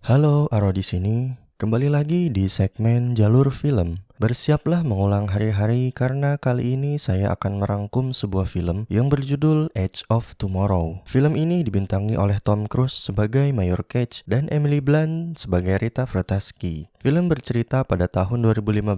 Halo, Aro di sini. Kembali lagi di segmen Jalur Film. Bersiaplah mengulang hari-hari karena kali ini saya akan merangkum sebuah film yang berjudul Edge of Tomorrow. Film ini dibintangi oleh Tom Cruise sebagai Mayor Cage dan Emily Blunt sebagai Rita Vrataski. Film bercerita pada tahun 2015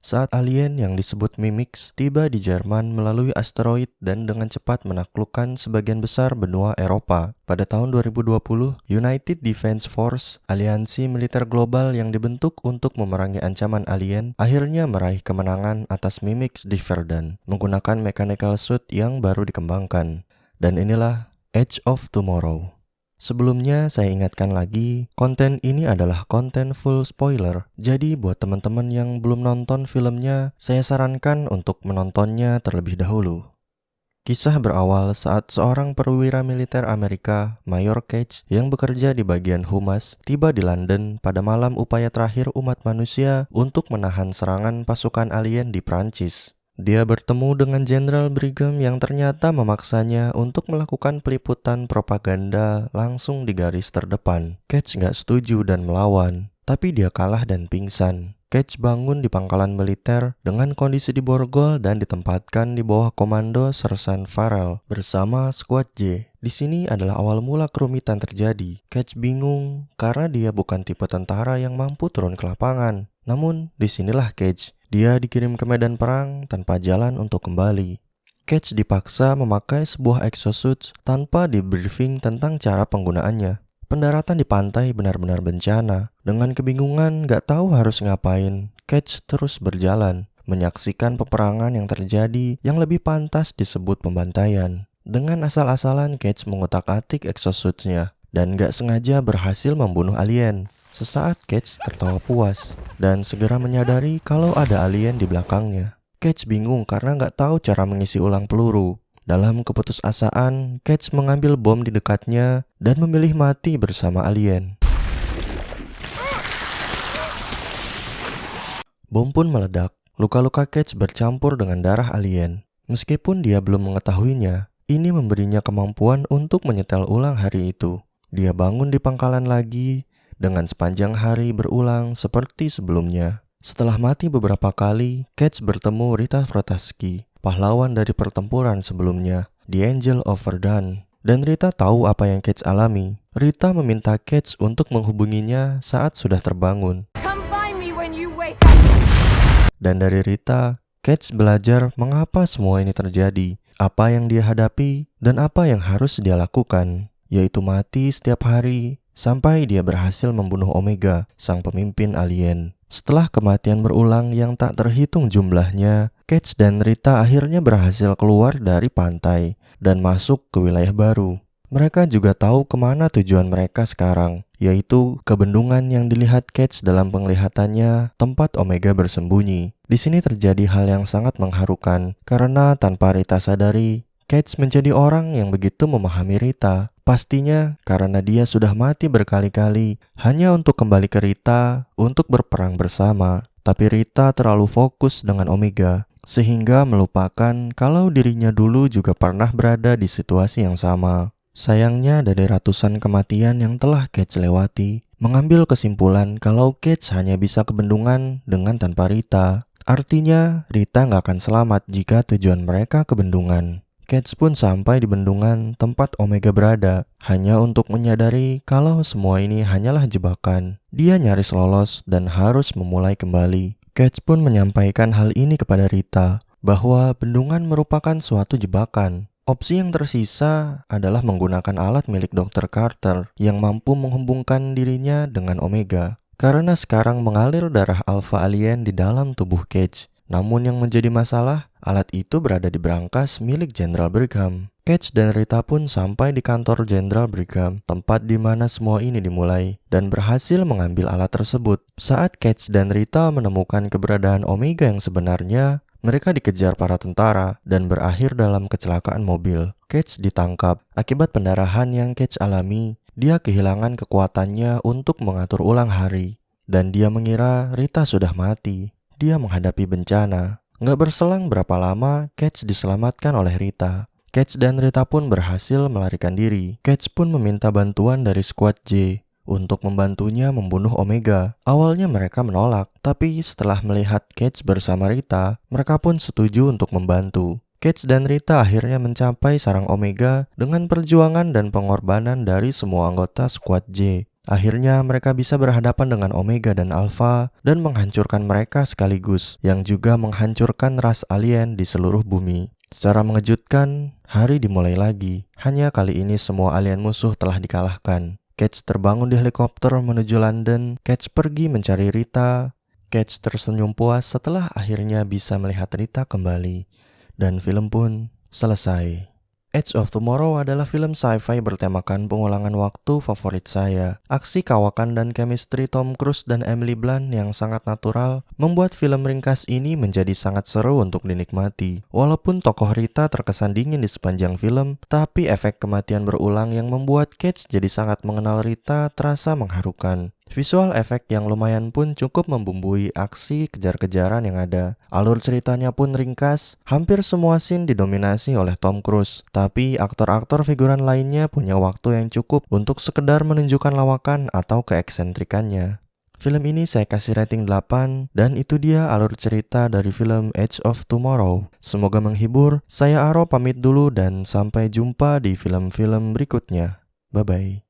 saat alien yang disebut Mimix tiba di Jerman melalui asteroid dan dengan cepat menaklukkan sebagian besar benua Eropa. Pada tahun 2020, United Defense Force, aliansi militer global yang dibentuk untuk memerangi ancaman alien, akhirnya meraih kemenangan atas Mimix di Verdun menggunakan mechanical suit yang baru dikembangkan. Dan inilah Edge of Tomorrow. Sebelumnya saya ingatkan lagi, konten ini adalah konten full spoiler. Jadi buat teman-teman yang belum nonton filmnya, saya sarankan untuk menontonnya terlebih dahulu. Kisah berawal saat seorang perwira militer Amerika, Mayor Cage, yang bekerja di bagian humas, tiba di London pada malam upaya terakhir umat manusia untuk menahan serangan pasukan alien di Prancis. Dia bertemu dengan Jenderal Brigham yang ternyata memaksanya untuk melakukan peliputan propaganda langsung di garis terdepan. Cage nggak setuju dan melawan, tapi dia kalah dan pingsan. Cage bangun di pangkalan militer dengan kondisi diborgol dan ditempatkan di bawah komando Sersan Farrell bersama Squad J. Di sini adalah awal mula kerumitan terjadi. Cage bingung karena dia bukan tipe tentara yang mampu turun ke lapangan. Namun, disinilah Cage. Dia dikirim ke medan perang tanpa jalan untuk kembali. Cage dipaksa memakai sebuah exosuit tanpa di-briefing tentang cara penggunaannya. Pendaratan di pantai benar-benar bencana. Dengan kebingungan gak tahu harus ngapain, Cage terus berjalan, menyaksikan peperangan yang terjadi yang lebih pantas disebut pembantaian. Dengan asal-asalan Cage mengutak-atik exosuitsnya dan gak sengaja berhasil membunuh alien. Sesaat Cage tertawa puas dan segera menyadari kalau ada alien di belakangnya. Cage bingung karena gak tahu cara mengisi ulang peluru. Dalam keputusasaan, Cage mengambil bom di dekatnya dan memilih mati bersama alien. Bom pun meledak. Luka-luka Cage bercampur dengan darah alien. Meskipun dia belum mengetahuinya, ini memberinya kemampuan untuk menyetel ulang hari itu. Dia bangun di pangkalan lagi dengan sepanjang hari berulang seperti sebelumnya. Setelah mati beberapa kali, Cage bertemu Rita Vrataski, pahlawan dari pertempuran sebelumnya, The Angel of Verdun. Dan Rita tahu apa yang Cage alami. Rita meminta Cage untuk menghubunginya saat sudah terbangun. Dan dari Rita, Cage belajar mengapa semua ini terjadi, apa yang dia hadapi, dan apa yang harus dia lakukan, yaitu mati setiap hari sampai dia berhasil membunuh Omega, sang pemimpin alien. Setelah kematian berulang yang tak terhitung jumlahnya, Cage dan Rita akhirnya berhasil keluar dari pantai dan masuk ke wilayah baru. Mereka juga tahu kemana tujuan mereka sekarang, yaitu ke bendungan yang dilihat Cage dalam penglihatannya, tempat Omega bersembunyi. Di sini terjadi hal yang sangat mengharukan, karena tanpa Rita sadari, Cage menjadi orang yang begitu memahami Rita. Pastinya karena dia sudah mati berkali-kali hanya untuk kembali ke Rita untuk berperang bersama. Tapi Rita terlalu fokus dengan Omega sehingga melupakan kalau dirinya dulu juga pernah berada di situasi yang sama. Sayangnya dari ratusan kematian yang telah Cage lewati, mengambil kesimpulan kalau Cage hanya bisa ke bendungan dengan tanpa Rita. Artinya Rita gak akan selamat jika tujuan mereka ke bendungan. Cage pun sampai di bendungan tempat Omega berada, hanya untuk menyadari kalau semua ini hanyalah jebakan. Dia nyaris lolos dan harus memulai kembali. Cage pun menyampaikan hal ini kepada Rita, bahwa bendungan merupakan suatu jebakan. Opsi yang tersisa adalah menggunakan alat milik Dr. Carter yang mampu menghubungkan dirinya dengan Omega. Karena sekarang mengalir darah alpha alien di dalam tubuh Cage. Namun yang menjadi masalah, alat itu berada di brankas milik Jenderal Brigham. Cage dan Rita pun sampai di kantor Jenderal Brigham, tempat di mana semua ini dimulai, dan berhasil mengambil alat tersebut. Saat Cage dan Rita menemukan keberadaan Omega yang sebenarnya, mereka dikejar para tentara dan berakhir dalam kecelakaan mobil. Cage ditangkap. Akibat pendarahan yang Cage alami, dia kehilangan kekuatannya untuk mengatur ulang hari. Dan dia mengira Rita sudah mati. Dia menghadapi bencana. Nggak berselang berapa lama, Cage diselamatkan oleh Rita. Cage dan Rita pun berhasil melarikan diri. Cage pun meminta bantuan dari Squad J untuk membantunya membunuh Omega. Awalnya mereka menolak, tapi setelah melihat Cage bersama Rita, mereka pun setuju untuk membantu. Cage dan Rita akhirnya mencapai sarang Omega dengan perjuangan dan pengorbanan dari semua anggota Squad J. Akhirnya mereka bisa berhadapan dengan Omega dan Alpha dan menghancurkan mereka sekaligus, yang juga menghancurkan ras alien di seluruh bumi. Secara mengejutkan, hari dimulai lagi. Hanya kali ini semua alien musuh telah dikalahkan. Cage terbangun di helikopter menuju London. Cage pergi mencari Rita. Cage tersenyum puas setelah akhirnya bisa melihat Rita kembali. Dan film pun selesai. Edge of Tomorrow adalah film sci-fi bertemakan pengulangan waktu favorit saya. Aksi kawakan dan chemistry Tom Cruise dan Emily Blunt yang sangat natural membuat film ringkas ini menjadi sangat seru untuk dinikmati. Walaupun tokoh Rita terkesan dingin di sepanjang film, tapi efek kematian berulang yang membuat Cage jadi sangat mengenal Rita terasa mengharukan. Visual efek yang lumayan pun cukup membumbui aksi kejar-kejaran yang ada. Alur ceritanya pun ringkas, hampir semua scene didominasi oleh Tom Cruise. Tapi aktor-aktor figuran lainnya punya waktu yang cukup untuk sekedar menunjukkan lawakan atau keeksentrikannya. Film ini saya kasih rating 8 dan itu dia alur cerita dari film Edge of Tomorrow. Semoga menghibur. Saya Aro pamit dulu dan sampai jumpa di film-film berikutnya. Bye-bye.